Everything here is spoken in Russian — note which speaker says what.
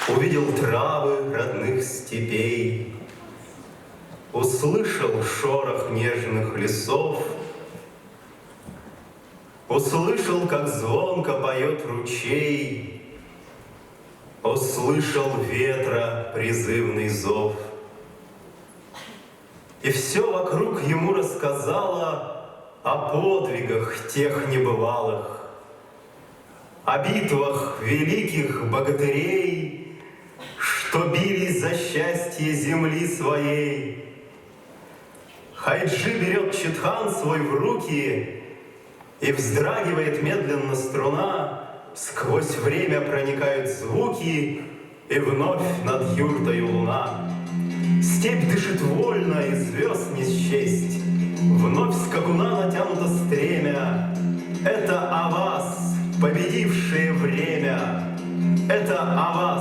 Speaker 1: Увидел травы родных степей, услышал шорох нежных лесов, услышал, как звонко поет ручей, услышал ветра призывный зов. И все вокруг ему рассказало о подвигах тех небывалых, о битвах великих богатырей, что бились за счастье земли своей. Хайджи берет читхан свой в руки, и вздрагивает медленно струна, сквозь время проникают звуки, и вновь над юртою луна. Степь дышит вольно, и звезд не счесть, вновь скакуна натянуто стремя. Это о вас, победившее время, это о вас,